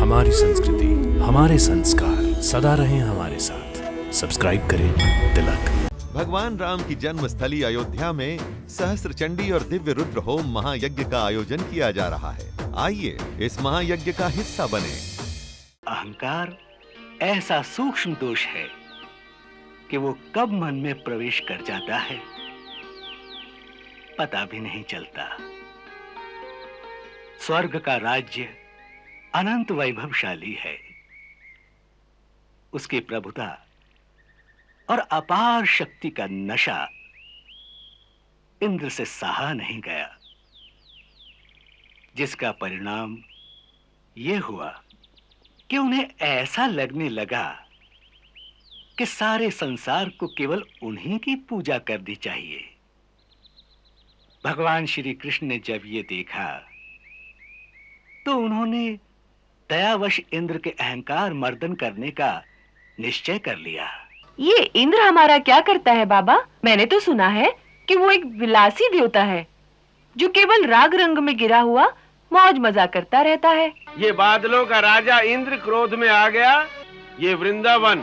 हमारी संस्कृति, हमारे संस्कार सदा रहें हमारे साथ। सब्सक्राइब करें तिलक। भगवान राम की जन्मस्थली अयोध्या में सहस्त्र चंडी और दिव्य रुद्र होम महायज्ञ का आयोजन किया जा रहा है। आइए इस महायज्ञ का हिस्सा बने। अहंकार ऐसा सूक्ष्म दोष है कि वो कब मन में प्रवेश कर जाता है पता भी नहीं चलता। स्वर्ग का राज्य अनंत वैभवशाली है। उसकी प्रभुता और अपार शक्ति का नशा इंद्र से सहा नहीं गया, जिसका परिणाम यह हुआ कि उन्हें ऐसा लगने लगा कि सारे संसार को केवल उन्हीं की पूजा करनी चाहिए। भगवान श्री कृष्ण ने जब ये देखा तो उन्होंने दयावश इंद्र के अहंकार मर्दन करने का निश्चय कर लिया। ये इंद्र हमारा क्या करता है बाबा? मैंने तो सुना है कि वो एक विलासी देवता है जो केवल राग रंग में गिरा हुआ मौज मजा करता रहता है। ये बादलों का राजा इंद्र क्रोध में आ गया। ये वृंदावन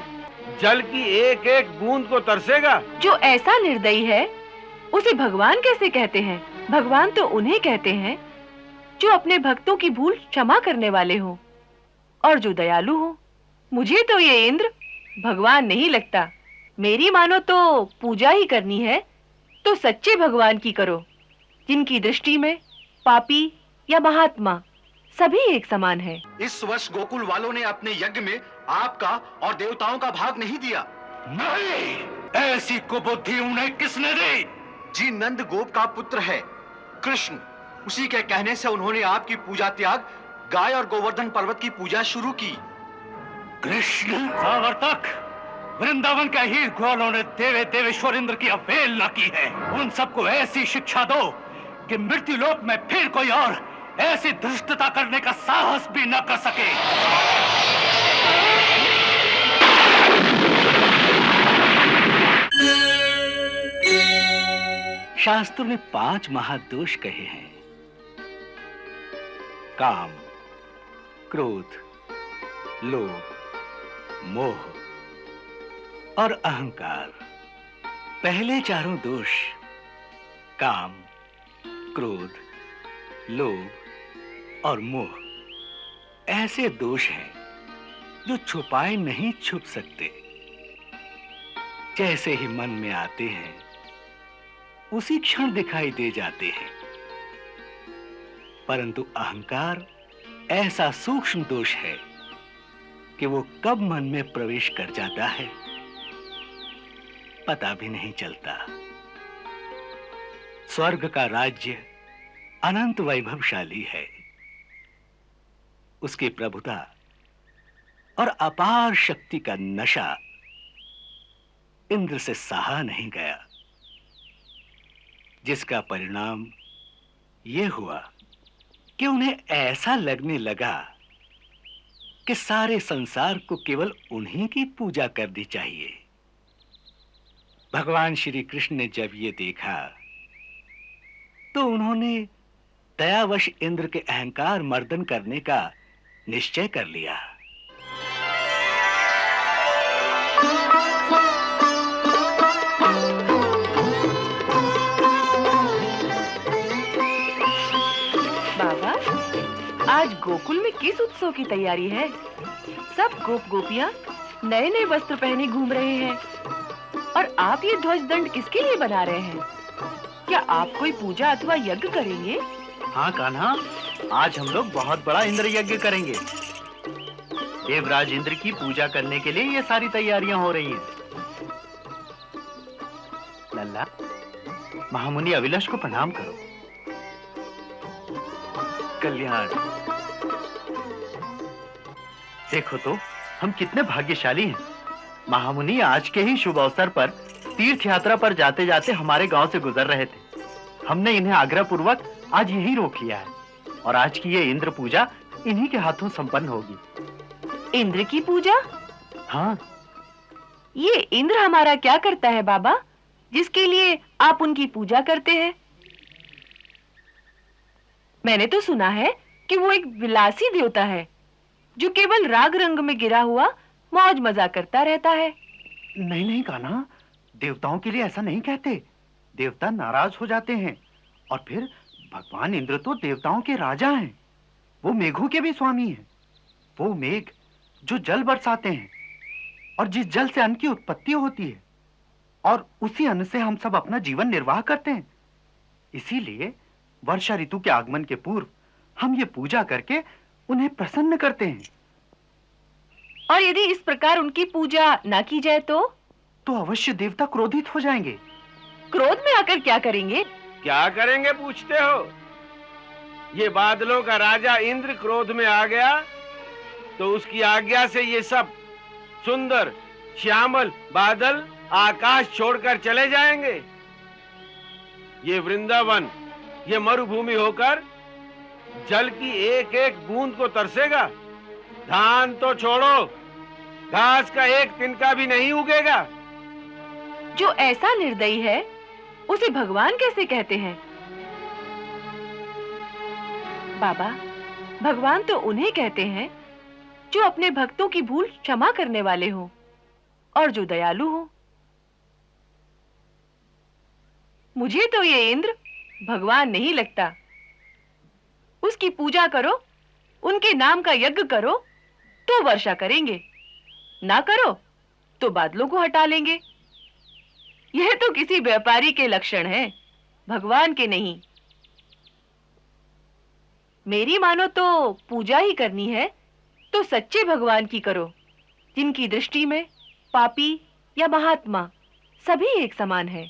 जल की एक एक बूंद को तरसेगा। जो ऐसा निर्दयी है उसे भगवान कैसे कहते हैं? भगवान तो उन्हें कहते हैं जो अपने भक्तों की भूल क्षमा करने वाले हो और जो दयालु हो। मुझे तो ये इंद्र भगवान नहीं लगता। मेरी मानो तो पूजा ही करनी है तो सच्चे भगवान की करो, जिनकी दृष्टि में पापी या महात्मा सभी एक समान है। इस वर्ष गोकुल वालों ने अपने यज्ञ में आपका और देवताओं का भाग नहीं दिया। नहीं, ऐसी कुबुद्धि उन्हें किसने दी? जी नंद गोप का पुत्र है कृष्ण। उसी के कहने से उन्होंने आपकी पूजा त्याग गाय और गोवर्धन पर्वत की पूजा शुरू की। कृष्ण सावर्तक, वृंदावन के हीर ग्वालों ने देवे देवेश्वर इंद्र की अवहेलना की है। उन सबको ऐसी शिक्षा दो कि मृत्यु लोक में फिर कोई और ऐसी धृष्टता करने का साहस भी न कर सके। शास्त्रों ने 5 महादोष कहे हैं: काम, क्रोध, लोभ, मोह और अहंकार। पहले चारों दोष काम, क्रोध, लोभ और मोह ऐसे दोष हैं जो छुपाए नहीं छुप सकते। जैसे ही मन में आते हैं उसी क्षण दिखाई दे जाते हैं। परंतु अहंकार ऐसा सूक्ष्म दोष है कि वो कब मन में प्रवेश कर जाता है पता भी नहीं चलता। स्वर्ग का राज्य अनंत वैभवशाली है। उसकी प्रभुता और अपार शक्ति का नशा इंद्र से सहा नहीं गया, जिसका परिणाम यह हुआ कि उन्हें ऐसा लगने लगा कि सारे संसार को केवल उन्हीं की पूजा करनी चाहिए। भगवान श्री कृष्ण ने जब ये देखा तो उन्होंने दयावश इंद्र के अहंकार मर्दन करने का निश्चय कर लिया। बाबा, आज गोकुल में किस उत्सव की तैयारी है? सब गोप गोपियां नए नए वस्त्र पहने घूम रहे हैं और आप ये ध्वज दंड किसके लिए बना रहे हैं? क्या आप कोई पूजा अथवा यज्ञ करेंगे? हाँ कान्हा, आज हम लोग बहुत बड़ा इंद्र यज्ञ करेंगे। देवराज इंद्र की पूजा करने के लिए ये सारी तैयारियां हो रही हैं। लल्ला, महामुनि अभिलाष को प्रणाम करो। कल्याण। देखो तो हम कितने भाग्यशाली हैं। महामुनि आज के ही शुभ अवसर पर तीर्थ यात्रा पर जाते जाते हमारे गांव से गुजर रहे थे। हमने इन्हें आग्रह पूर्वक आज यहीं रोक लिया है और आज की ये इंद्र पूजा इन्हीं के हाथों संपन्न होगी। इंद्र की पूजा? हाँ। ये इंद्र हमारा क्या करता है बाबा, जिसके लिए आप उनकी पूजा करते हैं? मैंने तो सुना है कि वो एक विलासी देवता है जो केवल राग रंग में गिरा हुआ मौज मजा करता रहता है। नहीं नहीं कान्हा, देवताओं के लिए ऐसा नहीं कहते। देवता नाराज हो जाते हैं। और फिर भगवान इंद्र तो देवताओं के राजा हैं। वो मेघों के भी स्वामी हैं। वो मेघ जो जल बरसाते हैं और जिस जल से अन्न की उत्पत्ति होती है, और उसी अन्न से हम सब अपना जीवन निर्वाह करते हैं। इसीलिए वर्षा ऋतु के आगमन के पूर्व हम ये पूजा करके उन्हें प्रसन्न करते हैं। और यदि इस प्रकार उनकी पूजा ना की जाए तो अवश्य देवता क्रोधित हो जाएंगे। क्रोध में आकर क्या करेंगे? क्या करेंगे पूछते हो? ये बादलों का राजा इंद्र क्रोध में आ गया तो उसकी आज्ञा से ये सब सुंदर श्यामल बादल आकाश छोड़कर चले जाएंगे। ये वृंदावन, ये मरुभूमि होकर जल की एक एक बूंद को तरसेगा। धान तो छोड़ो, घास का एक तिनका भी नहीं उगेगा। जो ऐसा निर्दयी है उसे भगवान कैसे कहते हैं? बाबा, भगवान तो उन्हें कहते हैं जो अपने भक्तों की भूल क्षमा करने वाले हों और जो दयालु हों। मुझे तो ये इंद्र भगवान नहीं लगता। उसकी पूजा करो, उनके नाम का यज्ञ करो तो वर्षा करेंगे, ना करो तो बादलों को हटा लेंगे। यह तो किसी व्यापारी के लक्षण हैं, भगवान के नहीं। मेरी मानो तो पूजा ही करनी है तो सच्चे भगवान की करो, जिनकी दृष्टि में पापी या महात्मा सभी एक समान है।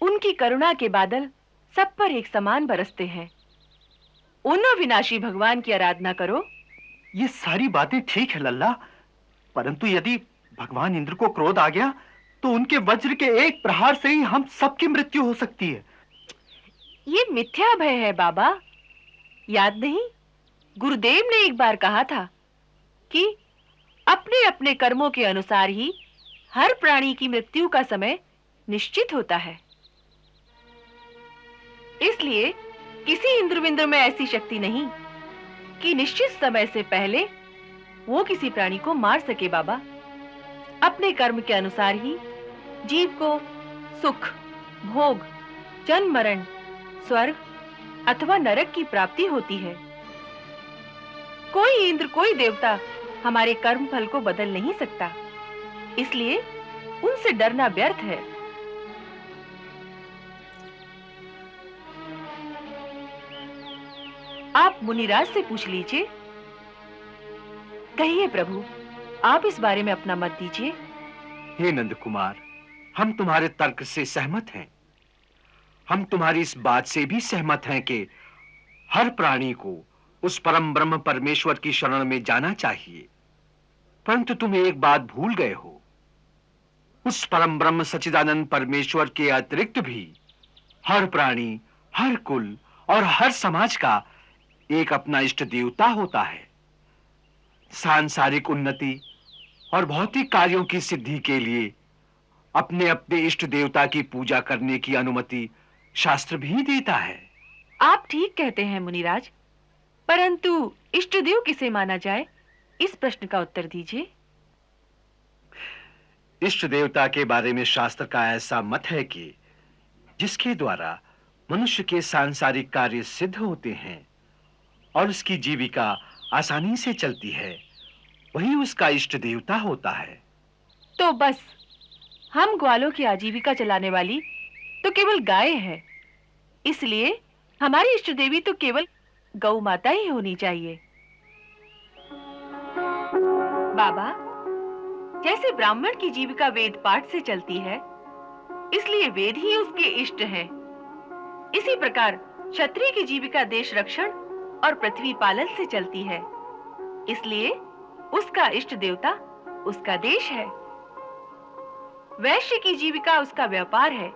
उनकी करुणा के बादल सब पर एक समान बरसते हैं। उन अविनाशी भगवान की आराधना करो। ये सारी बातें ठीक है लल्ला, परंतु यदि भगवान इंद्र को क्रोध आ गया तो उनके वज्र के एक प्रहार से ही हम सबकी मृत्यु हो सकती है। ये मिथ्या भय है बाबा। याद नहीं, गुरुदेव ने एक बार कहा था कि अपने अपने कर्मों के अनुसार ही हर प्राणी की मृत्यु का समय निश्चित होता है। इसलिए किसी इंद्रविंद्र में ऐसी शक्ति नहीं कि निश्चित समय से पहले वो किसी प्राणी को मार सके। बाबा, अपने कर्म के अनुसार ही जीव को सुख, भोग, जन्म मरण, स्वर्ग अथवा नरक की प्राप्ति होती है। कोई इंद्र, कोई देवता हमारे कर्म फल को बदल नहीं सकता। इसलिए उनसे डरना व्यर्थ है। आप मुनिराज से पूछ लीजिए। कहिए प्रभु, आप इस बारे में अपना मत दीजिए। हे नंद कुमार, हम तुम्हारे तर्क से सहमत हैं। हम तुम्हारी इस बात से भी सहमत हैं कि हर प्राणी को उस परम ब्रह्म परमेश्वर की शरण में जाना चाहिए। परंतु तुम एक बात भूल गए हो। उस परम ब्रह्म सच्चिदानंद परमेश्वर के अतिरिक्त भी हर प्राणी, हर कुल और हर समाज का एक अपना इष्ट देवता होता है। सांसारिक उन्नति और भौतिक कार्यों की सिद्धि के लिए अपने अपने इष्ट देवता की पूजा करने की अनुमति शास्त्र भी देता है। आप ठीक कहते हैं मुनिराज, परंतु इष्ट देव किसे माना जाए, इस प्रश्न का उत्तर दीजिए। इष्ट देवता के बारे में शास्त्र का ऐसा मत है कि जिसके द्वारा मनुष्य के सांसारिक कार्य सिद्ध होते हैं और उसकी जीविका आसानी से चलती है, वही उसका इष्ट देवता होता है। तो बस हम ग्वालों की आजीविका चलाने वाली तो केवल गाय है, इसलिए हमारी इष्ट देवी तो केवल गौ माता ही होनी चाहिए। बाबा, जैसे ब्राह्मण की जीविका वेद पाठ से चलती है, इसलिए वेद ही उसके इष्ट हैं। इसी प्रकार क्षत्रिय की जीविका देश रक्षण और पृथ्वी पालन से चलती है, इसलिए उसका इष्ट देवता उसका देश है। वैश्य की जीविका उसका व्यापार है,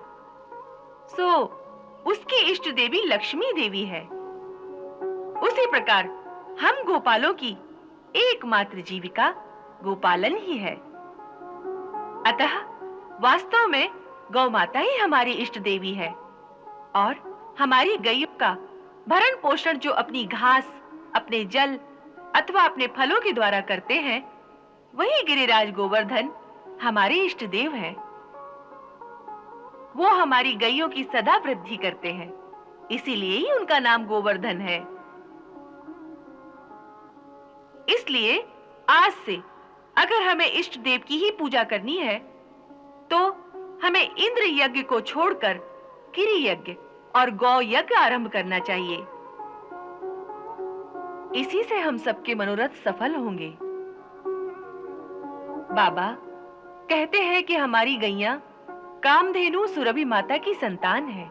सो उसकी इष्ट देवी लक्ष्मी देवी है। उसी प्रकार हम गोपालों की एकमात्र जीविका गोपालन ही है। अतः वास्तव में गौ माता ही हमारी इष्ट देवी है और हमारी गायों का भरण पोषण जो अपनी घास, अपने जल अथवा अपने फलों के द्वारा करते हैं, वही गिरिराज गोवर्धन हमारे इष्ट देव हैं। वो हमारी गैयों की सदा वृद्धि करते हैं, इसीलिए ही उनका नाम गोवर्धन है। इसलिए आज से अगर हमें इष्ट देव की ही पूजा करनी है, तो हमें इंद्र यज्ञ को छोड़कर गिरि यज्ञ और गौ यज्ञ आरंभ करना चाहिए। इसी से हम सबके मनोरथ सफल होंगे। बाबा कहते हैं कि हमारी गैया कामधेनु सुरभि माता की संतान है,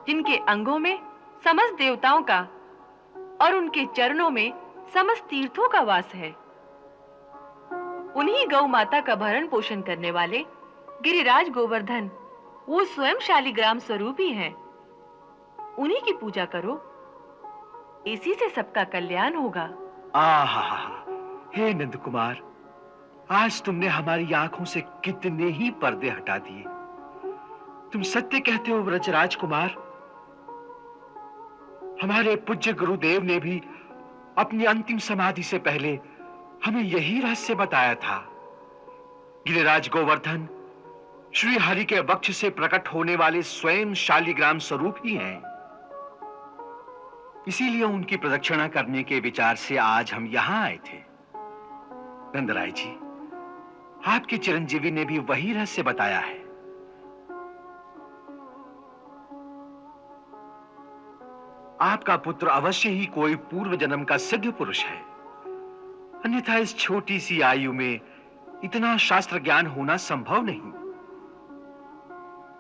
जिनके अंगों में समस्त देवताओं का और उनके चरणों में समस्त तीर्थों का वास है। उन्हीं गौ माता का भरण पोषण करने वाले गिरिराज गोवर्धन वो स्वयं शालिग्राम स्वरूप ही हैं। उन्हीं की पूजा करो, इसी से सबका कल्याण होगा। आहा, हे नंद कुमार, आज तुमने हमारी आंखों से कितने ही पर्दे हटा दिए। तुम सत्य कहते हो व्रजराज कुमार। हमारे पूज्य गुरुदेव ने भी अपनी अंतिम समाधि से पहले हमें यही रहस्य बताया था। गिरिराज गोवर्धन श्री हरि के वक्ष से प्रकट होने वाले स्वयं शालिग्राम स्वरूप ही हैं। इसीलिए उनकी प्रदक्षिणा करने के विचार से आज हम यहां आए थे। नंदराय जी, आपके चिरंजीवी ने भी वही रहस्य बताया है। आपका पुत्र अवश्य ही कोई पूर्व जन्म का सिद्ध पुरुष है, अन्यथा इस छोटी सी आयु में इतना शास्त्र ज्ञान होना संभव नहीं।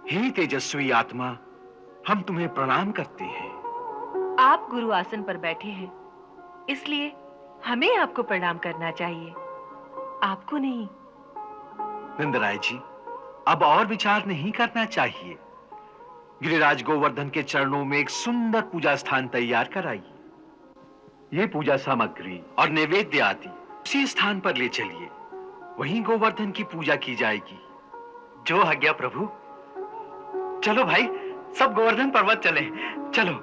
हे तेजस्वी आत्मा, हम तुम्हें प्रणाम करते हैं। आप गुरु आसन पर बैठे हैं, इसलिए हमें आपको प्रणाम करना चाहिए, आपको नहीं। नंदराय जी, अब और विचार नहीं करना चाहिए। गिरिराज गोवर्धन के चरणों में एक सुंदर पूजा स्थान तैयार कराइए। ये पूजा सामग्री और नैवेद्य आदि उसी स्थान पर ले चलिए, वहीं गोवर्धन की पूजा की जाएगी। जो आज्ञा प्रभु। चलो भाई, सब गोवर्धन पर्वत चले। चलो।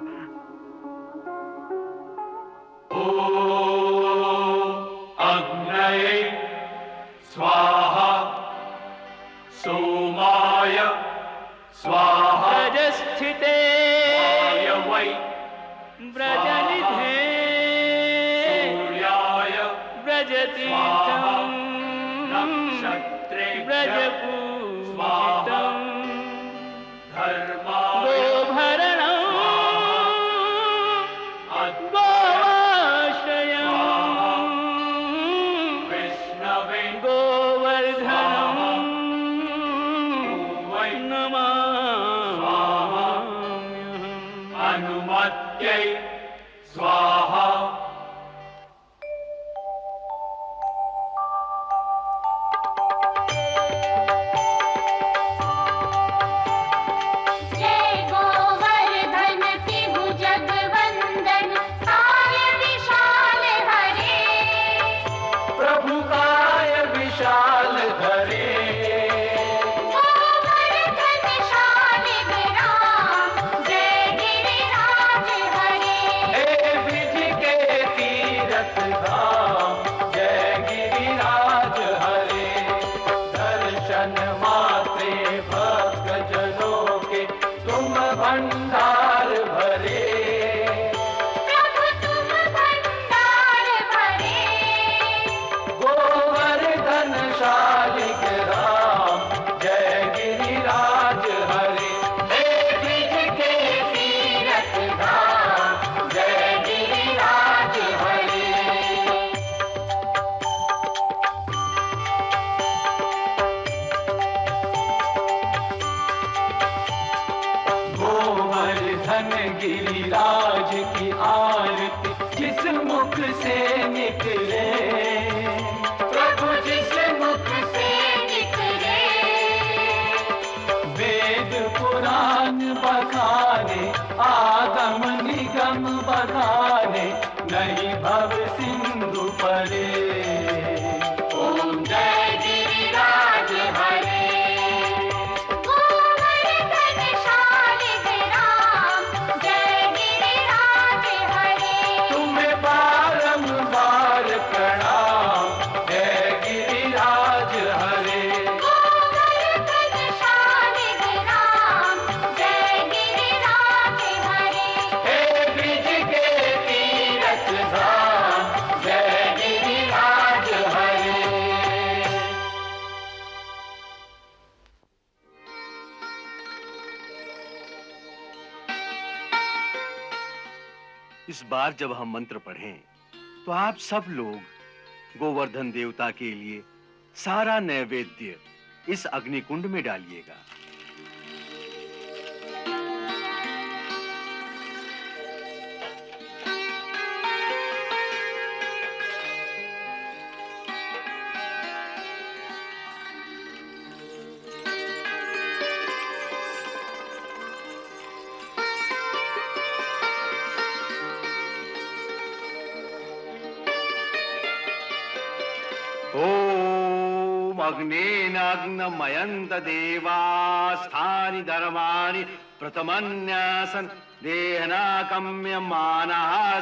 अग्नये स्वाहा सोमाय स्वाहा ब्रजस्थिते वै ब्रजनिधे सूर्याय ब्रजतीर्थं नक्षत्रे ब्रजपूजितं धर्माय गोभरणं गोवाश्रयं विष्णवे गोवर्धनं वै नमाम्यहम्। अनुमत्यै स्वाहा। जय गोवर्धन तिहु जगवंदन काय विशाल हरे। प्रभु काय विशाल धरे गोवर्धन शालिग राम जय गिरिराज हरे। हे ब्रिज के तीरथ धाम जय गिरिराज हरे। दर्शन मात्रे भक्त जनों के तुम भंडार भरे। प्रभु तुम भंडार भरे। गोवर्धन शालिग राम जय गिरिराज हरे। हे ब्रिज के तीरथ धाम जय गिरिराज हरे। गोवर्धन गिरिराज की आरती जिस मुख से निकले। प्रभु जिस मुख से निकले। वेद पुराण बखाने आगम निगम बखाने नहीं भव सिंधु परे। ओम जय गिरिराज हरे। गोवर्धन शालिग राम जय गिरिराज हरे। तुम्हें बारंबार इस बार जब हम मंत्र पढ़ें तो आप सब लोग गोवर्धन देवता के लिए सारा नैवेद्य इस अग्निकुंड में डालिएगा। ओम अग्नेनाग्नमयन्त देवास्थानि धर्माणि प्रथमन्यासन् देहनाकम्यमानः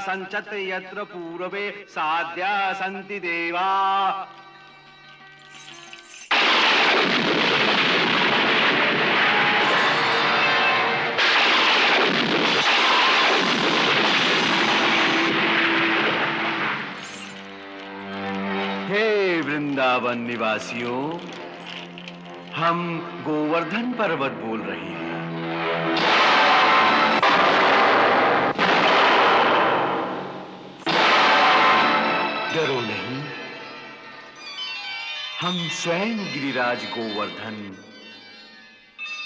सञ्चत यत्र पूर्वे साध्या सन्ति देवा। हे वृंदावन निवासियों, हम गोवर्धन पर्वत बोल रहे हैं। डरो नहीं, हम स्वयं गिरिराज गोवर्धन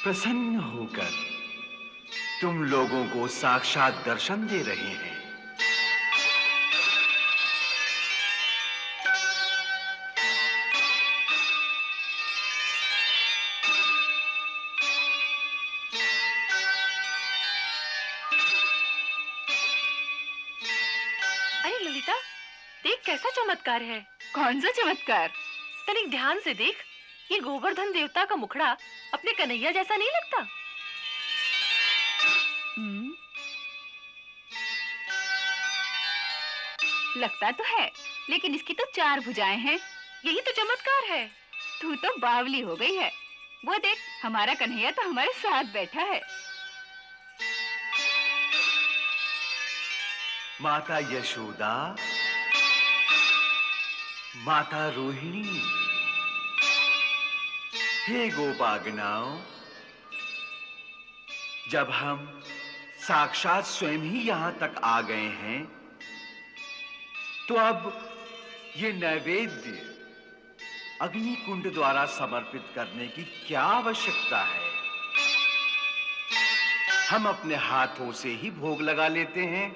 प्रसन्न होकर तुम लोगों को साक्षात दर्शन दे रहे हैं। अरे ललिता, देख कैसा चमत्कार है। कौन सा चमत्कार? तनिक ध्यान से देख, ये गोवर्धन देवता का मुखड़ा अपने कन्हैया जैसा नहीं लगता? लगता तो है, लेकिन इसकी तो 4 भुजाएं हैं। यही तो चमत्कार है। तू तो बावली हो गई है। वो देख, हमारा कन्हैया तो हमारे साथ बैठा है। माता यशोदा, माता रोहिणी, हे गोपागनाओं, जब हम साक्षात स्वयं ही यहां तक आ गए हैं तो अब ये नैवेद्य अग्निकुंड द्वारा समर्पित करने की क्या आवश्यकता है? हम अपने हाथों से ही भोग लगा लेते हैं।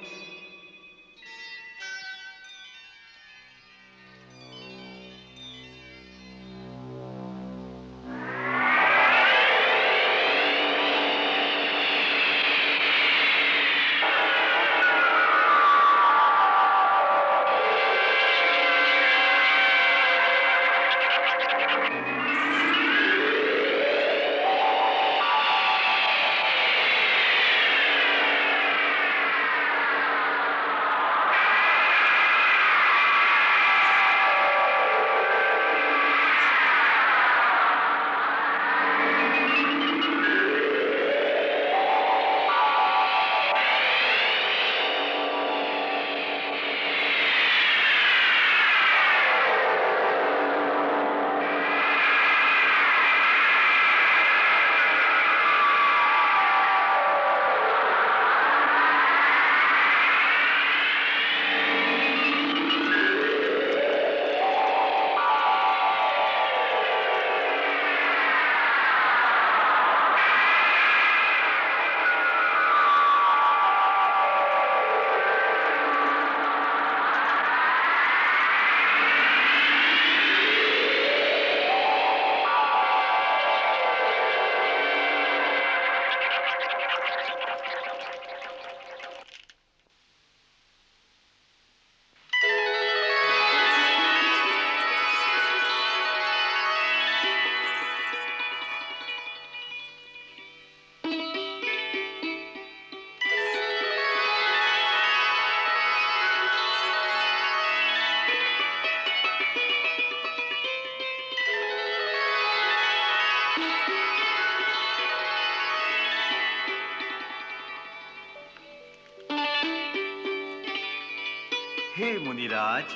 हे मुनिराज,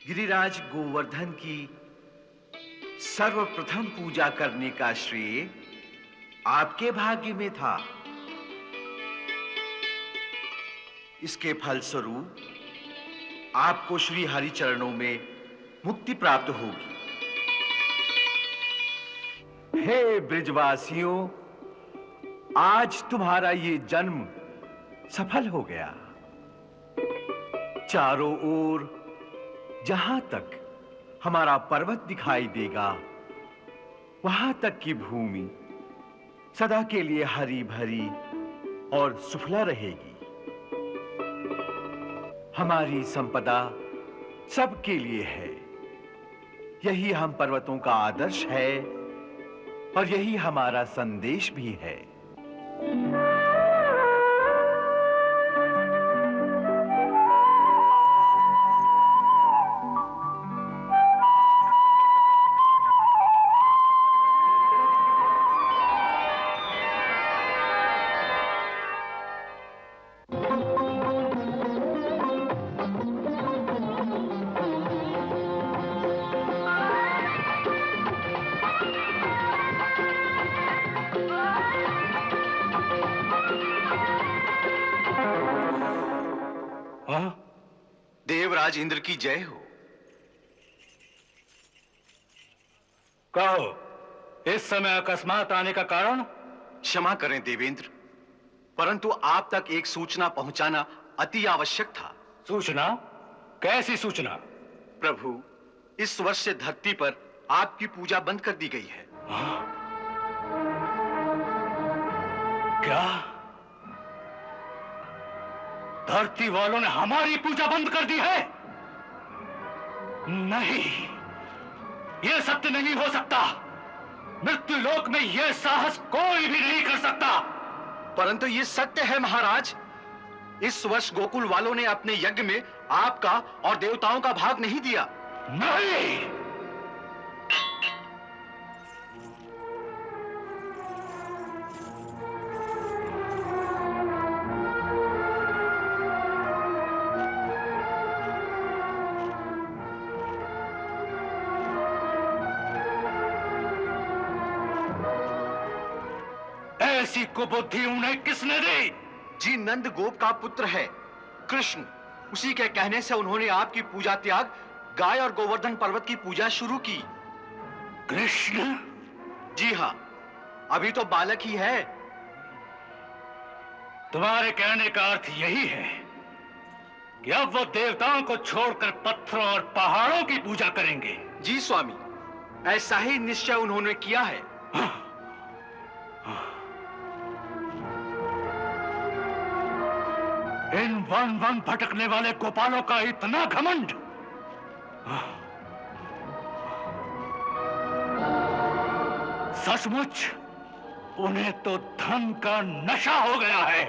गिरिराज गोवर्धन की सर्वप्रथम पूजा करने का श्रेय आपके भाग्य में था। इसके फलस्वरूप आपको श्री हरि चरणों में मुक्ति प्राप्त होगी। हे ब्रिजवासियों, आज तुम्हारा ये जन्म सफल हो गया। चारों ओर जहां तक हमारा पर्वत दिखाई देगा, वहां तक की भूमि सदा के लिए हरी भरी और सुफला रहेगी। हमारी संपदा सबके लिए है। यही हम पर्वतों का आदर्श है और यही हमारा संदेश भी है। देवराज इंद्र की जय हो। कहो, इस समय अकस्मात आने का कारण? क्षमा करें देवेंद्र, परंतु आप तक एक सूचना पहुंचाना अति आवश्यक था। सूचना? कैसी सूचना? प्रभु, इस वर्ष से धरती पर आपकी पूजा बंद कर दी गई है। क्या? धरती वालों ने हमारी पूजा बंद कर दी है? नहीं, यह सत्य नहीं हो सकता। मृत्यु लोक में यह साहस कोई भी नहीं कर सकता। परंतु यह सत्य है महाराज। इस वर्ष गोकुल वालों ने अपने यज्ञ में आपका और देवताओं का भाग नहीं दिया। नहीं, ऐसी कुबुद्धि उन्हें किसने दी? जी नंद गोप का पुत्र है कृष्ण। उसी के कहने से उन्होंने आपकी पूजा त्याग गाय और गोवर्धन पर्वत की पूजा शुरू की। कृष्ण? जी हाँ, अभी तो बालक ही है। तुम्हारे कहने का अर्थ यही है कि अब वो देवताओं को छोड़कर पत्थरों और पहाड़ों की पूजा करेंगे? जी स्वामी, ऐसा ही निश्चय उन्होंने किया है। इन वन वन भटकने वाले गोपालों का इतना घमंड! सचमुच उन्हें तो धन का नशा हो गया है।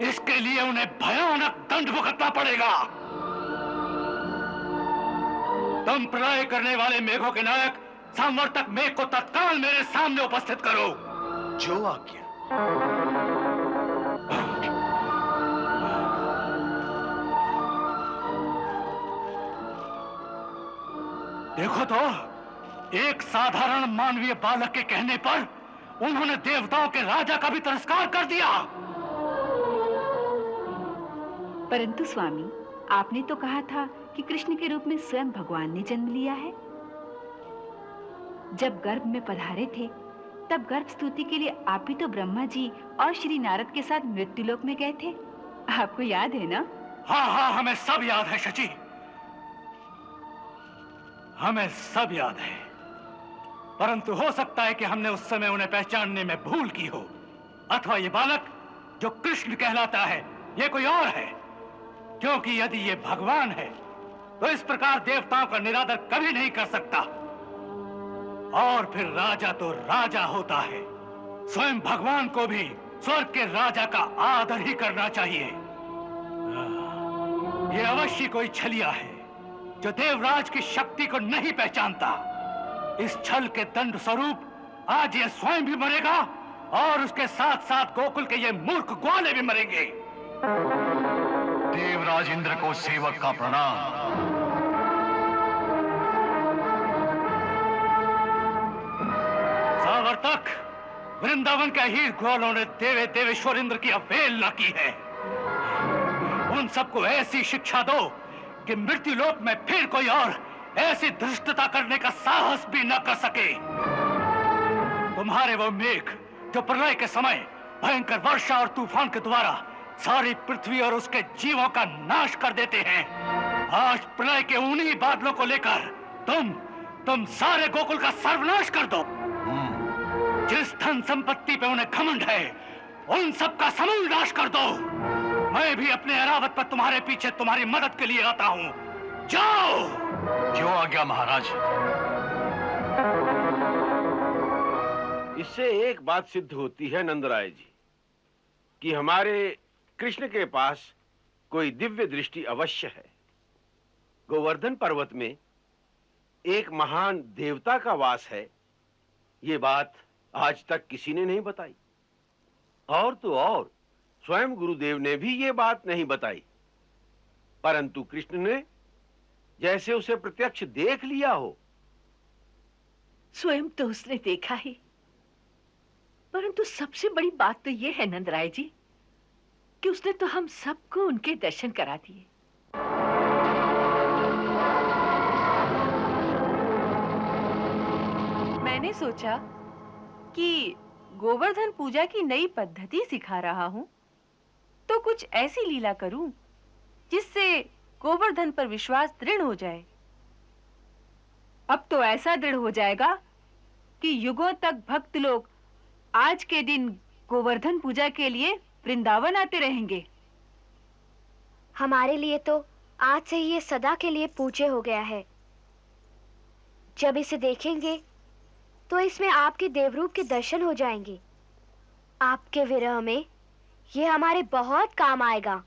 इसके लिए उन्हें भयानक दंड भुगतना पड़ेगा। तुम प्रलय करने वाले मेघों के नायक संवर्तक मेघ को तत्काल मेरे सामने उपस्थित करो। जो आज्ञा। देखो तो, एक साधारण मानवीय बालक के कहने पर उन्होंने देवताओं के राजा का भी तिरस्कार कर दिया। परंतु स्वामी, आपने तो कहा था कि कृष्ण के रूप में स्वयं भगवान ने जन्म लिया है। जब गर्भ में पधारे थे, तब गर्भ स्तुति के लिए आप भी तो ब्रह्मा जी और श्री नारद के साथ मृत्युलोक में गए थे। आपको याद है ना? हाँ हाँ, हमें सब याद है शची, हमें सब याद है। परंतु हो सकता है कि हमने उस समय उन्हें पहचानने में भूल की हो, अथवा ये बालक जो कृष्ण कहलाता है ये कोई और है। क्योंकि यदि ये भगवान है तो इस प्रकार देवताओं का निरादर कभी नहीं कर सकता। और फिर राजा तो राजा होता है। स्वयं भगवान को भी स्वर्ग के राजा का आदर ही करना चाहिए। ये अवश्य कोई छलिया है जो देवराज की शक्ति को नहीं पहचानता। इस छल के दंड स्वरूप आज ये स्वयं भी मरेगा और उसके साथ साथ गोकुल के ये मूर्ख ग्वाले भी मरेंगे। देवराज इंद्र को सेवक का प्रणाम। तक वृंदावन के हीर ग्वालों ने देवे देवेश्वर इंद्र की अवहेलना की है। उन सबको ऐसी शिक्षा दो कि मृत्यु लोक में फिर कोई और ऐसी धृष्टता करने का साहस भी न कर सके। तुम्हारे वो मेघ जो प्रलय के समय भयंकर वर्षा और तूफान के द्वारा सारी पृथ्वी और उसके जीवों का नाश कर देते हैं, आज प्रलय के उन्हीं बादलों को लेकर तुम सारे गोकुल का सर्वनाश कर दो। जिस धन संपत्ति पे उन्हें घमंड है, उन सब का समूल नाश कर दो। मैं भी अपने ऐरावत पर तुम्हारे पीछे तुम्हारी मदद के लिए आता हूँ। जाओ। क्यों आ गया महाराज? इससे एक बात सिद्ध होती है नंदराय जी कि हमारे कृष्ण के पास कोई दिव्य दृष्टि अवश्य है। गोवर्धन पर्वत में एक महान देवता का वास है, ये बात आज तक किसी ने नहीं बताई। और तो और स्वयं गुरुदेव ने भी ये बात नहीं बताई, परंतु कृष्ण ने जैसे उसे प्रत्यक्ष देख लिया हो। स्वयं तो उसने देखा ही, परंतु सबसे बड़ी बात तो ये है नंदराय जी कि उसने तो हम सबको उनके दर्शन करा दिए। मैंने सोचा कि गोवर्धन पूजा की नई पद्धति सिखा रहा हूं, तो कुछ ऐसी लीला करूं जिससे गोवर्धन पर विश्वास दृढ़ हो जाए। अब तो ऐसा दृढ़ हो जाएगा कि युगों तक भक्त लोग आज के दिन गोवर्धन पूजा के लिए वृंदावन आते रहेंगे। हमारे लिए तो आज से ही ये सदा के लिए पूज्य हो गया है। जब इसे देखेंगे तो इसमें आपके देवरूप के दर्शन हो जाएंगे। आपके विरह में ये हमारे बहुत काम आएगा।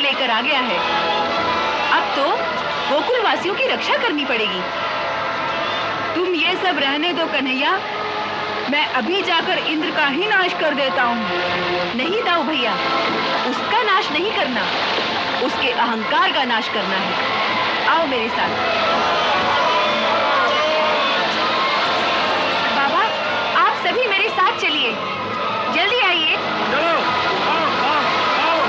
लेकर आ गया है। अब तो गोकुल वासियों की रक्षा करनी पड़ेगी। तुम ये सब रहने दो कन्हैया, मैं अभी जाकर इंद्र का ही नाश कर देता हूँ। नहीं दाऊ भैया, उसका नाश नहीं करना, उसके अहंकार का नाश करना है। आओ मेरे साथ। बाबा, आप सभी मेरे साथ चलिए, जल्दी आइए। चलो, आओ, आओ, आओ।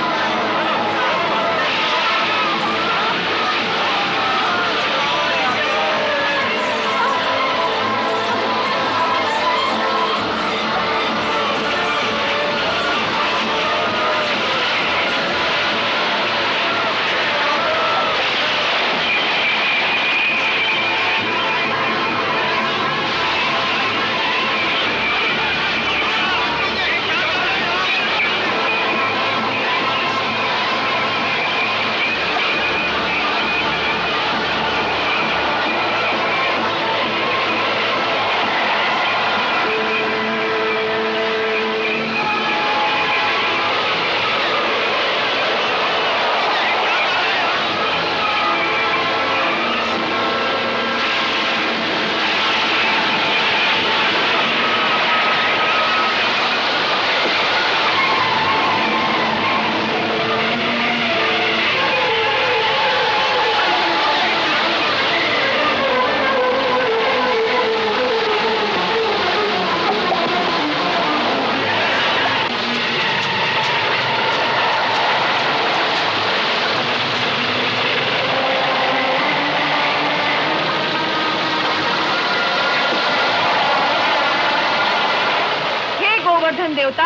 गोवर्धन देवता,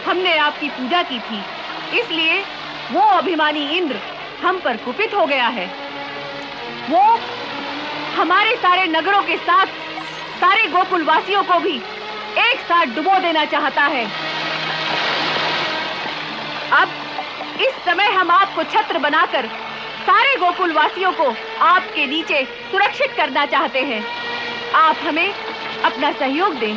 हमने आपकी पूजा की थी, इसलिए वो अभिमानी इंद्र हम पर कुपित हो गया है। वो हमारे सारे नगरों के साथ सारे गोकुल वासियों को भी एक साथ डुबो देना चाहता है। अब इस समय हम आपको छत्र बनाकर सारे गोकुल वासियों को आपके नीचे सुरक्षित करना चाहते हैं। आप हमें अपना सहयोग दें।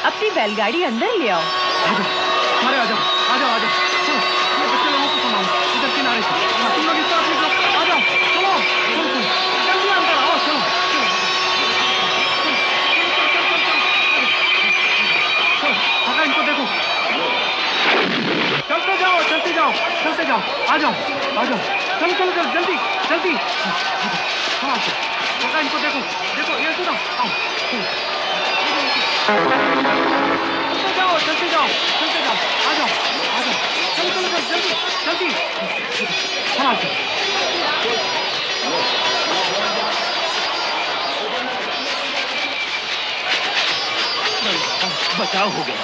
अपनी बैलगाड़ी अंदर ले आओ। अरे आजाओ, आजाओ, आजाओ, चलो, ये बच्चे लोगों को सुनाओ, इधर किनारे से। तुम लोग इस तरफ निकलो, आजाओ, चलो, चलो, चलो, जल्दी अंदर आओ, चलो, चलो, चलो, काका इनको देखो, चलते जाओ, चलते जाओ, चलते जाओ, आजाओ, आजाओ, चलो, चलो, चलो, जल्दी, जल्दी, काका इनको देखो, देखो, ये सुनो, आओ, चलते जाओ, चलते जाओ, चलते जाओ, आ जाओ, आ जाओ, चलो, चलो, जल्दी, जल्दी, हाँ, बचाव हो गया।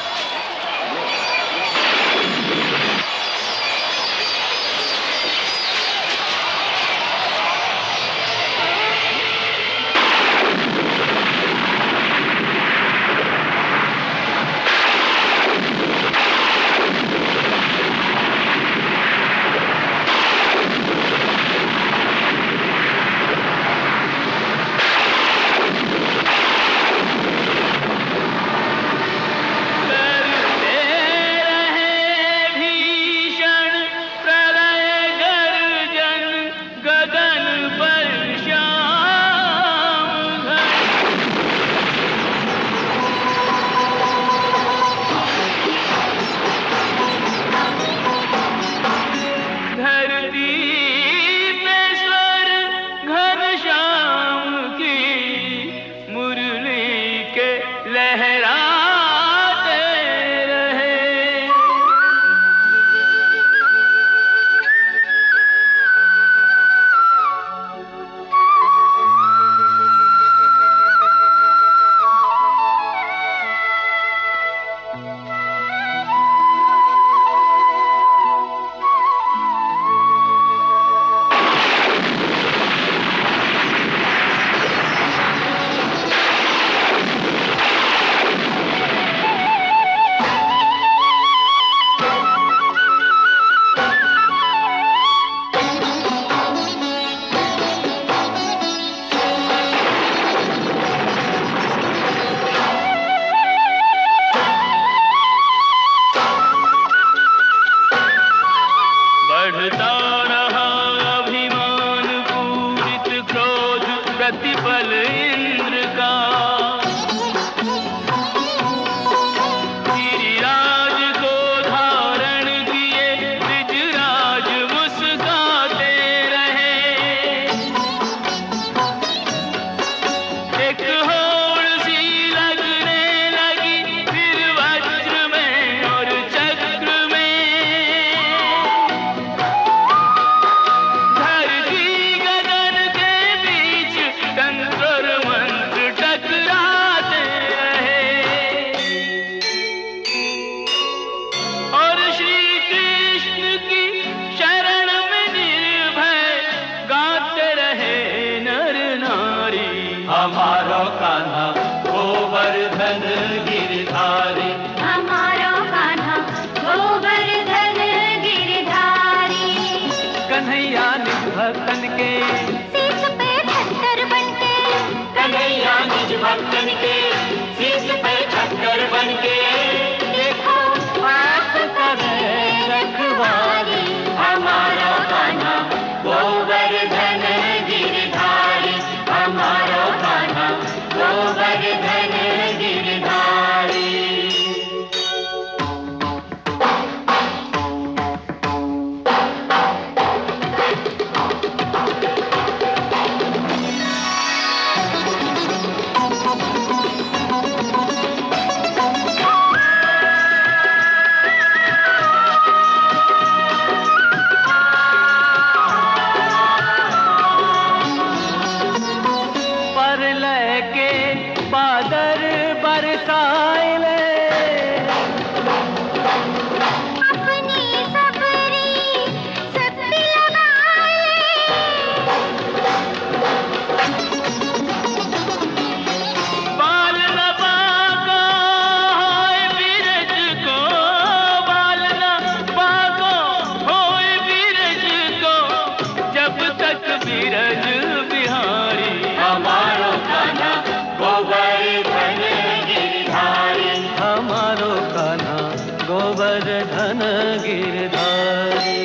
गोवर्धन गिरधारी।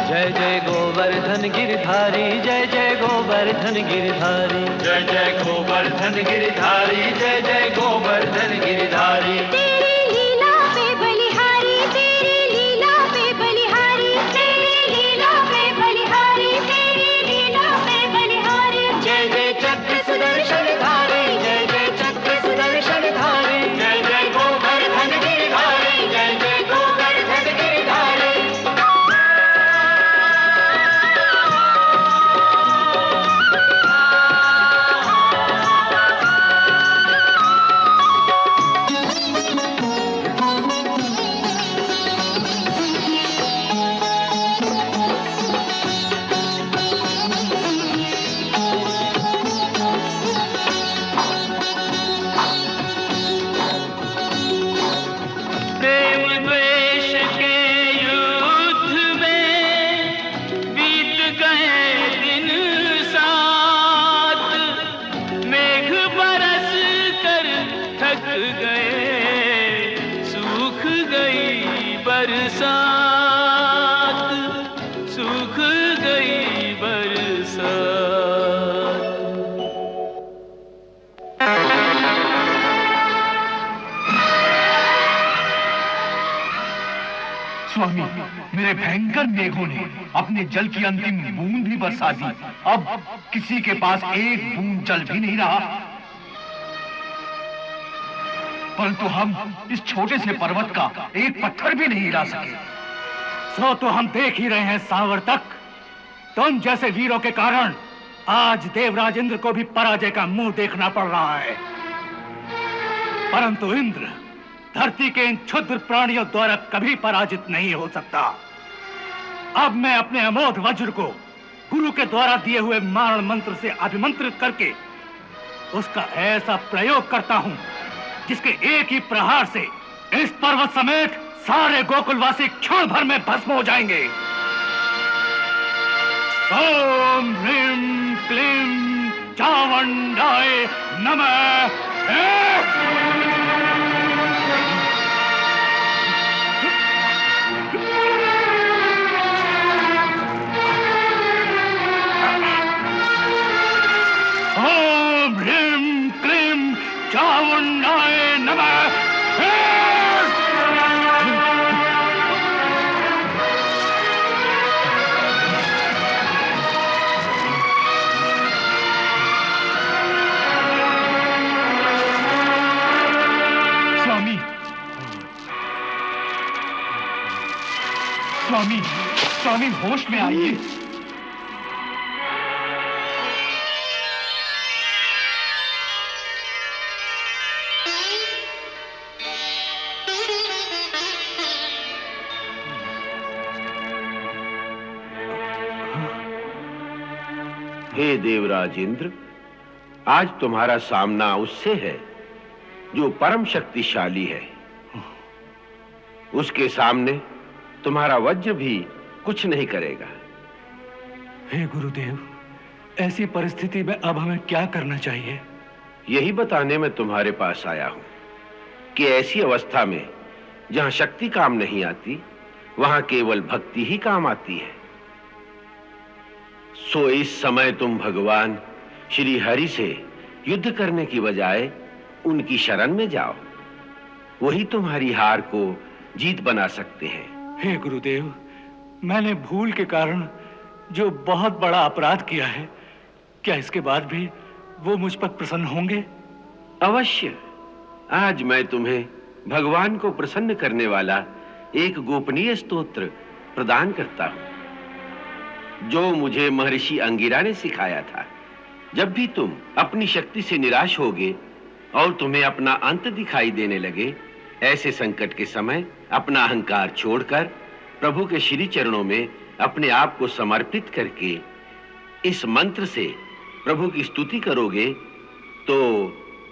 जय जय गोवर्धन गिरधारी, जय जय गोवर्धन गिरधारी, जय जय गोवर्धन गिरधारी, जय जय गोवर्धन गिरधारी। तेरी लीला पे बलिहारी, तेरी लीला पे बलिहारी, तेरी लीला पे बलिहारी, तेरी लीला पे बलिहारी। जय जय चक्र सुदर्शन धारी, जय जय चक्र सुदर्शन धारी, जय जय गोवर्धन गिरधारी, जय जय गोवर्धन गिरधारी। प्रेम द्वेष के युद्ध में बीत गए दिन सात, मेघ बरस कर थक गए, सूख गई बरसात, सूख गई बरसात। स्वामी, मेरे भयंकर मेघों ने अपने जल की अंतिम बूंद भी बरसा दी। अब किसी के पास एक बूंद जल भी नहीं रहा। परंतु हम इस छोटे से पर्वत का एक पत्थर भी नहीं हिला सके। सो तो हम देख ही रहे हैं सावर्तक, तुम जैसे वीरों के कारण आज देवराज इंद्र को भी पराजय का मुंह देखना पड़ रहा है। परंतु इंद्र धरती के इन क्षुद्र प्राणियों द्वारा कभी पराजित नहीं हो सकता। अब मैं अपने अमोघ वज्र को गुरु के द्वारा दिए हुए मारण मंत्र से अभिमंत्रित करके उसका ऐसा प्रयोग करता हूं जिसके एक ही प्रहार से इस पर्वत समेत सारे गोकुलवासी क्षण भर में भस्म हो जाएंगे। ओम ह्रीं क्लीं चामुंडाय नमः। ओम ह्रीं क्लीं चामुंडाय नमः। स्वामी, स्वामी होश में आइए। हे देवराज इंद्र, आज तुम्हारा सामना उससे है जो परम शक्तिशाली है। उसके सामने तुम्हारा वज्र भी कुछ नहीं करेगा। हे गुरुदेव, ऐसी परिस्थिति में अब हमें क्या करना चाहिए? यही बताने में तुम्हारे पास आया हूं कि ऐसी अवस्था में जहां शक्ति काम नहीं आती, वहां केवल भक्ति ही काम आती है। सो इस समय तुम भगवान श्री हरि से युद्ध करने की बजाय उनकी शरण में जाओ। वही तुम्हारी हार को जीत बना सकते हैं। हे गुरुदेव, मैंने भूल के कारण जो बहुत बड़ा अपराध किया है, क्या इसके बाद भी वो मुझ पर प्रसन्न होंगे? अवश्य। आज मैं तुम्हें भगवान को प्रसन्न करने वाला एक गोपनीय स्तोत्र प्रदान करता हूं, जो मुझे महर्षि अंगिरा ने सिखाया था। जब भी तुम अपनी शक्ति से निराश होगे और तुम्हें अपना अंत दिखाई देने लगे, ऐसे संकट के समय अपना अहंकार छोड़कर प्रभु के श्री चरणों में अपने आप को समर्पित करके इस मंत्र से प्रभु की स्तुति करोगे तो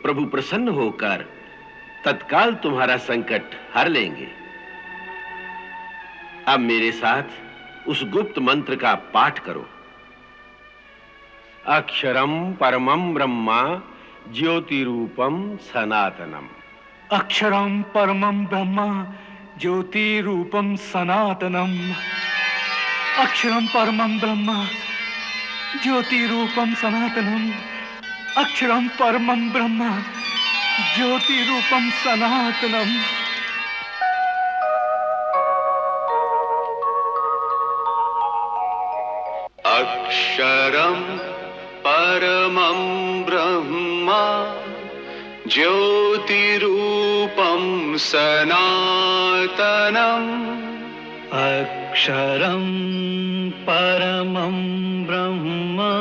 प्रभु प्रसन्न होकर तत्काल तुम्हारा संकट हर लेंगे। अब मेरे साथ उस गुप्त मंत्र का पाठ करो। अक्षरम परमं ब्रह्मा ज्योति रूपम सनातनम। अक्षरम परमं ब्रह्मा ज्योति रूपम सनातनम। अक्षरम परमं ब्रह्मा ज्योति रूपम सनातनम। अक्षरम परमं ब्रह्मा ज्योति रूपम सनातनम। अक्षरम परमं ब्रह्मा ज्योति रूपम सनातनम। अक्षरं परमं ब्रह्मा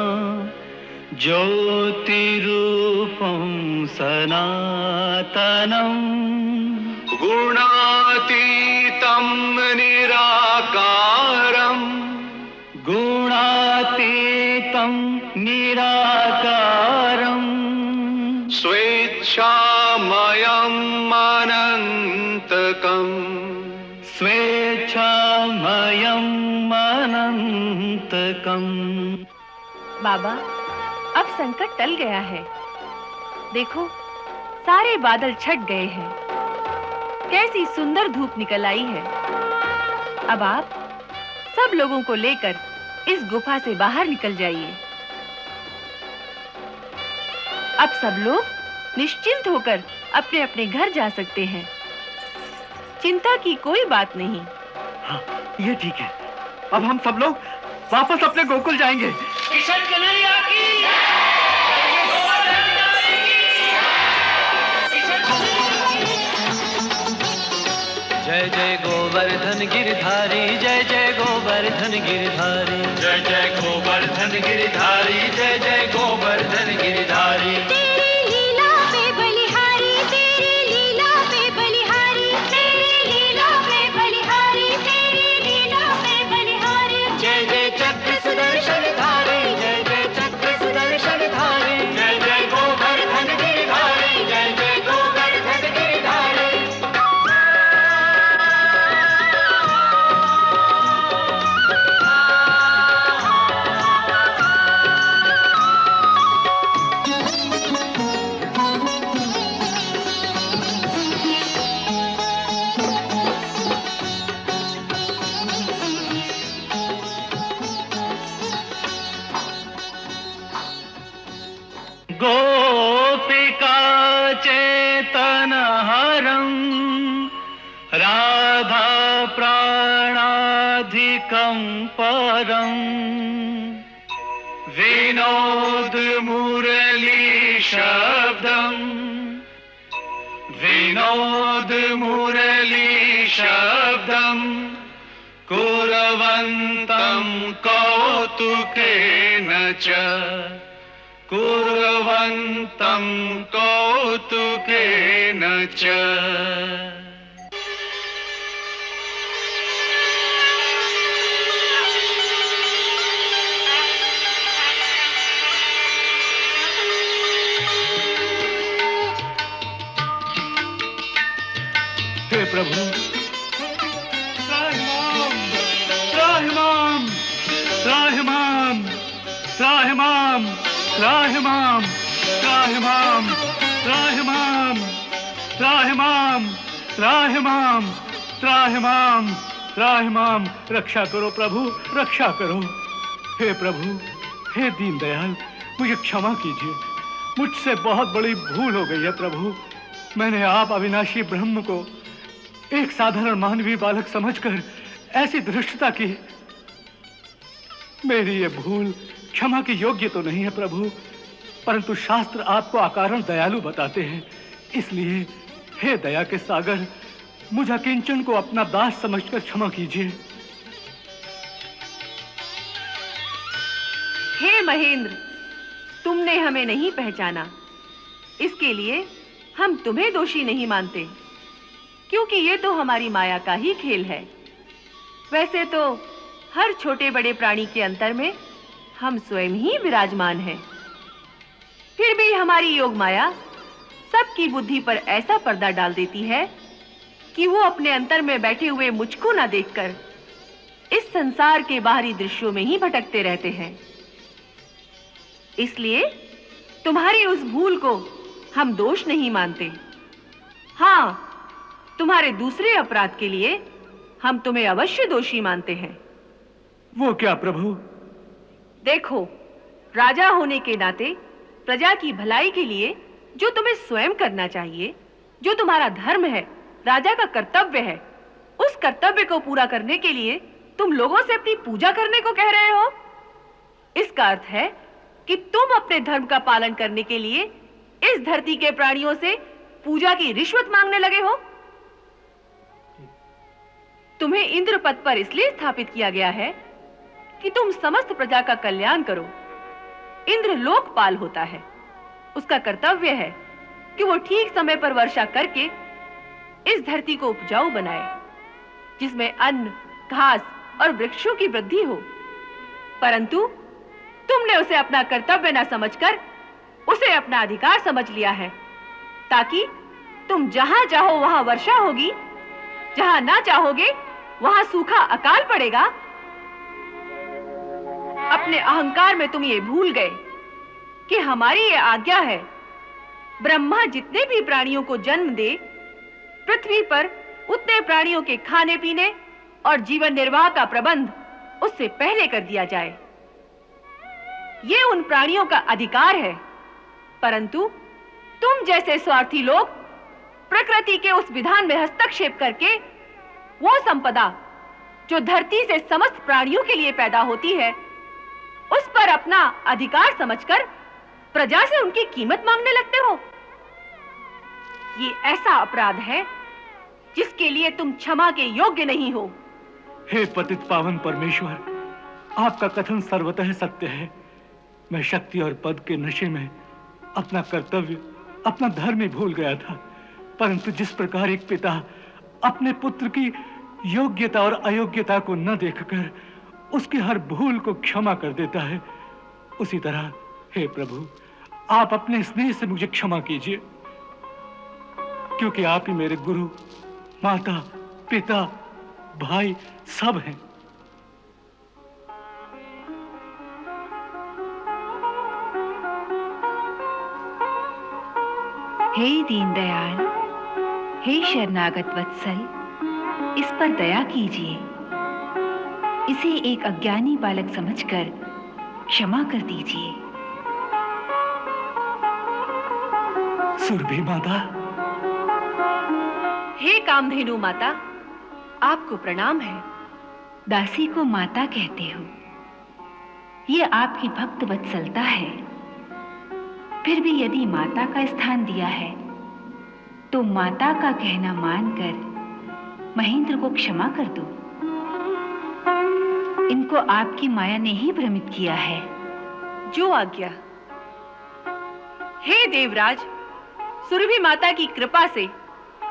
ज्योतिरूपं सनातनम्। गुणातीतं निराकारम्। गुणातीतं निराकारम्। स्वेच्छामयम् अनन्तकम्। स्वेच्छामयम् अनन्तकम्। बाबा, अब संकट टल गया है। देखो, सारे बादल छट गए हैं। कैसी सुंदर धूप निकल आई है। अब आप सब लोगों को लेकर इस गुफा से बाहर निकल जाइए। अब सब लोग निश्चिंत होकर अपने अपने घर जा सकते हैं। चिंता की कोई बात नहीं। हाँ, ये ठीक है। अब हम सब लोग वापस अपने गोकुल जाएंगे। किशन कन्हैया की जय जय गोवर्धन गिरधारी, जय जय गोवर्धन गिरधारी, जय जय गोवर्धन गिरधारी, जय जय गोवर्धन गिरधारी। तेरी लीला पे बलिहारी, तेरी लीला पे बलिहारी, तेरी लीला पे बलिहारी, तेरी लीला पे बलिहारी। जय जय चक्र सुदर्शन धारी, जय जय चक्र सुदर्शन धारी, जय जय गोवर्धन गिरधारी, जय जय गोवर्धन गिरधारी। गोपिका चेतनहरं राधा प्राणाधिकं परं विनोद मुरली शब्दं, विनोद मुरली शब्दं कुर्वन्तं कौतुकेन च, कुर्वन्तं कौतुकेन च। हे प्रभु, त्राहिमाम, त्राहिमाम, त्राहिमाम, त्राहिमाम, त्राहिमाम, त्राहिमाम, त्राहिमाम, त्राहिमाम, त्राहिमाम, त्राहिमाम। रक्षा करो प्रभु, रक्षा करो। हे प्रभु, हे दीनदयाल, मुझे क्षमा कीजिए। मुझसे बहुत बड़ी भूल हो गई है प्रभु। मैंने आप अविनाशी ब्रह्म को एक साधारण मानवीय बालक समझकर ऐसी धृष्टता की। मेरी ये भूल क्षमा की योग्य तो नहीं है प्रभु, परंतु शास्त्र आपको अकारण दयालु बताते हैं। इसलिए हे दया के सागर, मुझे किंचन को अपना दास समझकर क्षमा कीजिए। हे महेंद्र, तुमने हमें नहीं पहचाना, इसके लिए हम तुम्हें दोषी नहीं मानते, क्योंकि ये तो हमारी माया का ही खेल है। वैसे तो हर छोटे बड़े प्राणी के अंतर में हम स्वयं ही विराजमान हैं। फिर भी हमारी योग माया सबकी बुद्धि पर ऐसा पर्दा डाल देती है कि वो अपने अंतर में बैठे हुए मुझको ना देखकर इस संसार के बाहरी दृश्यों में ही भटकते रहते हैं। इसलिए तुम्हारी उस भूल को हम दोष नहीं मानते। हाँ, तुम्हारे दूसरे अपराध के लिए हम तुम्हें अवश्य दोषी मानते हैं। वो क्या प्रभु? देखो, राजा होने के नाते प्रजा की भलाई के लिए जो तुम्हें स्वयं करना चाहिए, जो तुम्हारा धर्म है, राजा का कर्तव्य है, उस कर्तव्य को पूरा करने के लिए तुम लोगों से अपनी पूजा करने को कह रहे हो। इसका अर्थ है कि तुम अपने धर्म का पालन करने के लिए इस धरती के प्राणियों से पूजा की रिश्वत मांगने लगे हो। तुम्हें इंद्र पद पर इसलिए स्थापित किया गया है कि तुम समस्त प्रजा का कल्याण करो। इंद्र लोकपाल होता है, उसका कर्तव्य है कि वो ठीक समय पर वर्षा करके इस धरती को उपजाऊ बनाए, जिसमें अन्न, घास और वृक्षों की वृद्धि हो। परंतु तुमने उसे अपना कर्तव्य न समझकर उसे अपना अधिकार समझ लिया है, ताकि तुम जहां चाहो वहां वर्षा होगी, जहां ना चाहोगे वहां सूखा अकाल पड़ेगा। अपने अहंकार में तुम ये भूल गए कि हमारी ये आज्ञा है, ब्रह्मा जितने भी प्राणियों को जन्म दे, पृथ्वी पर उतने प्राणियों के खाने पीने और जीवन निर्वाह का प्रबंध उससे पहले कर दिया जाए। ये उन प्राणियों का अधिकार है, परंतु तुम जैसे स्वार्थी लोग प्रकृति के उस विधान में हस्तक्षेप करके वो संपदा जो धरती से समस्त प्राणियों के लिए पैदा होती है, उस पर अपना अधिकार समझकर प्रजा से उनकी कीमत मांगने लगते हो। ये ऐसा अपराध है जिसके लिए तुम क्षमा के योग्य नहीं हो। हे पतित पावन परमेश्वर, आपका कथन सर्वतः सत्य है। मैं शक्ति और पद के नशे में अपना कर्तव्य, अपना धर्म ही भूल गया था। परंतु जिस प्रकार एक पिता अपने पुत्र की योग्यता और अयोग्यता को न देखकर उसकी हर भूल को क्षमा कर देता है, उसी तरह हे प्रभु, आप अपने स्नेह से मुझे क्षमा कीजिए, क्योंकि आप ही मेरे गुरु, माता, पिता, भाई सब हैं। हे दीनदयाल, हे शरणागत वत्सल, इस पर दया कीजिए। इसे एक अज्ञानी बालक समझकर क्षमा कर दीजिए। सुरभि माता। हे कामधेनु माता, आपको प्रणाम है। दासी को माता कहते हो, ये आपकी भक्त वत्सलता है। फिर भी यदि माता का स्थान दिया है तो माता का कहना मानकर महेंद्र को क्षमा कर दो। इनको आपकी माया ने ही भ्रमित किया है। जो आज्ञा। हे देवराज, सुरभि माता की कृपा से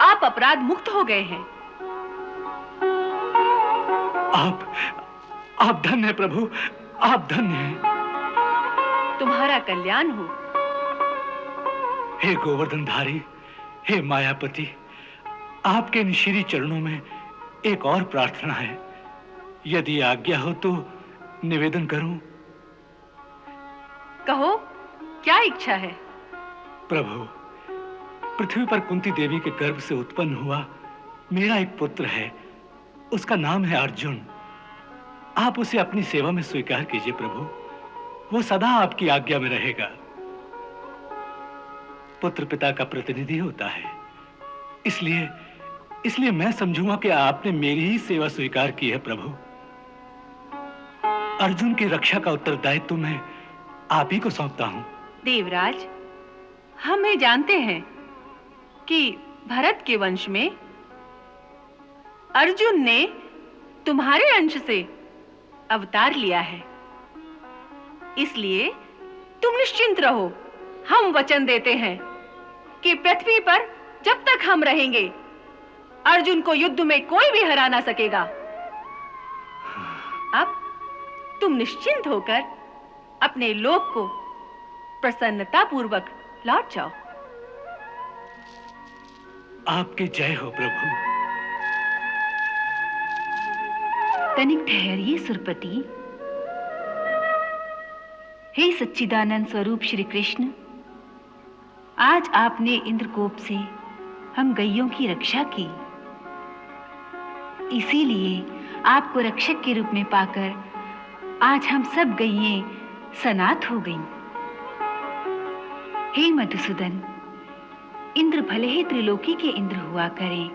आप अपराध मुक्त हो गए हैं। आप धन्य हैं प्रभु, आप धन्य हैं। तुम्हारा कल्याण हो। हे गोवर्धनधारी, हे मायापति, आपके इन श्री चरणों में एक और प्रार्थना है। यदि आज्ञा हो तो निवेदन करूं। कहो, क्या इच्छा है? प्रभु, पृथ्वी पर कुंती देवी के गर्भ से उत्पन्न हुआ मेरा एक पुत्र है, उसका नाम है अर्जुन। आप उसे अपनी सेवा में स्वीकार कीजिए प्रभु, वो सदा आपकी आज्ञा में रहेगा। पुत्र पिता का प्रतिनिधि होता है, इसलिए मैं समझूंगा कि आपने मेरी ही सेवा स्वीकार की है प्रभु। अर्जुन की रक्षा का उत्तरदायित्व मैं आप ही को सौंपता हूं। देवराज, हम ये जानते हैं कि भरत के वंश में अर्जुन ने तुम्हारे अंश से अवतार लिया है, इसलिए तुम निश्चिंत रहो। हम वचन देते हैं कि पृथ्वी पर जब तक हम रहेंगे, अर्जुन को युद्ध में कोई भी हरा ना सकेगा। अब तुम निश्चिंत होकर अपने लोक को प्रसन्नता पूर्वक लौट जाओ। आपकी जय हो प्रभु। तनिक ठहरिए सुरपति। हे सच्चिदानंद स्वरूप श्री कृष्ण, आज आपने इंद्रकोप से हम गैयों की रक्षा की, इसीलिए आपको रक्षक के रूप में पाकर आज हम सब गैयें सनाथ हो गईं। हे मधुसूदन, इंद्र भले ही त्रिलोकी के इंद्र हुआ करें,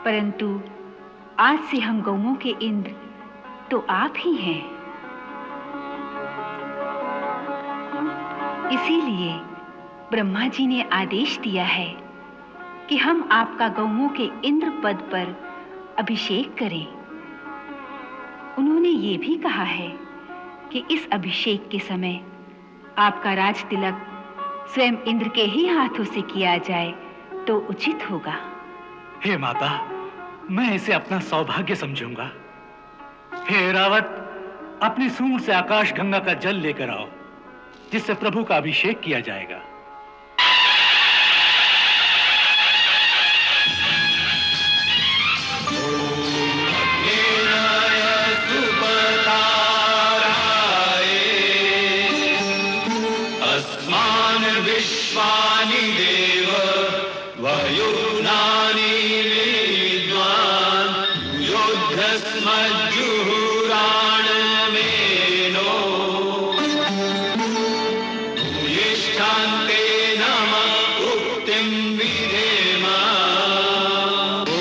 परंतु आज से हम गौओं के इंद्र तो आप ही हैं। इसीलिए ब्रह्मा जी ने आदेश दिया है कि हम आपका गौओं के इंद्र पद पर अभिषेक करें। उन्होंने ये भी कहा है कि इस अभिषेक के समय आपका राज तिलक स्वयं इंद्र के ही हाथों से किया जाए तो उचित होगा। हे माता, मैं इसे अपना सौभाग्य समझूंगा। हे रावत, अपनी सूंड से आकाश गंगा का जल लेकर आओ, जिससे प्रभु का अभिषेक किया जाएगा। विश्वानि देव वयुनानि विद्वान् युद्धस्मज्जुहुराणमेनो भूयिष्ठान्ते नमः उक्तिं विधेम। ॐ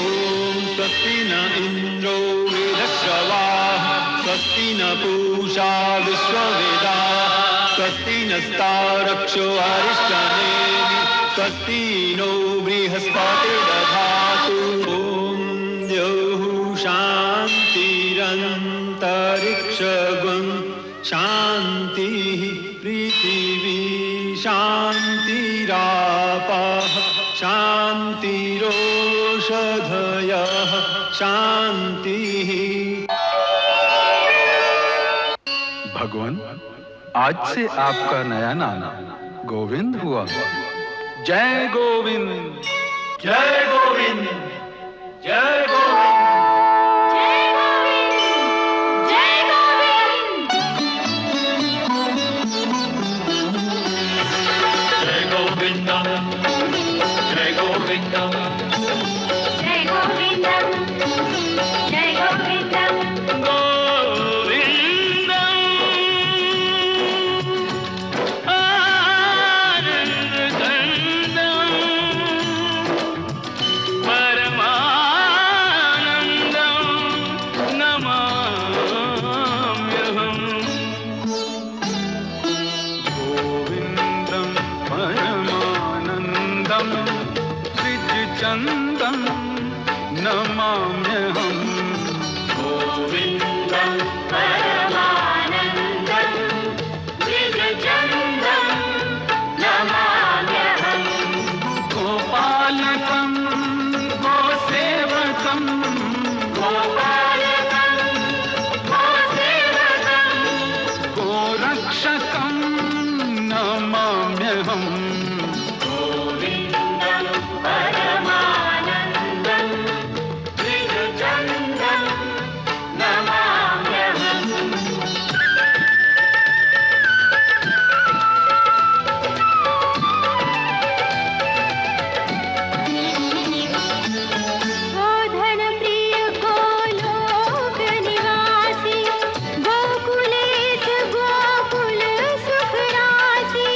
स्वस्ति न इन्द्रो वृधश्रवाः स्वस्ति न पूषा विश्ववेदाः स्वस्ति नस्तारक्षो अरिष्टनेमि स्वस्ति नो बृहस्पतिर्दधातु। ॐ द्यौः शान्तिरन्तरिक्षगुं शान्तिः पृथिवी शान्तिरापः शान्तिरोषधयः शान्तिः। भगवान, आज से आपका नया नाम गोविंद हुआ। जय गोविंद, जय गोविंद, जय गोविंद, जय गोविंद, जय गोविंद, जय गोविंद, जय गोविंद, जय गोविंद, जय गोविंद। चंदन नमाम्यहम्। गोविन्दं परमानन्दं द्विजचन्दं नमाम्यहम्। गोपालकं गोसेवकं गोपालकं गोसेवकं गोरक्षकं नमाम्यहम्। गोविन्दं परमानन्दं द्विजचन्दं नमाम्यहम्। गोधन प्रिय गोलोक निवासी गोकुलेश गोकुल सुख राशि।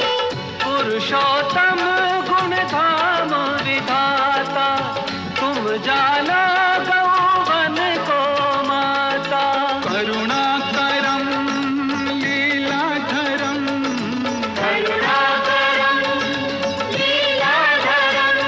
पुरुषोत्तम गुणधाम विधाता तुम जानो गौवन को माता। करुणाकरं लीलाधरं करुणाकरं लीलाधरं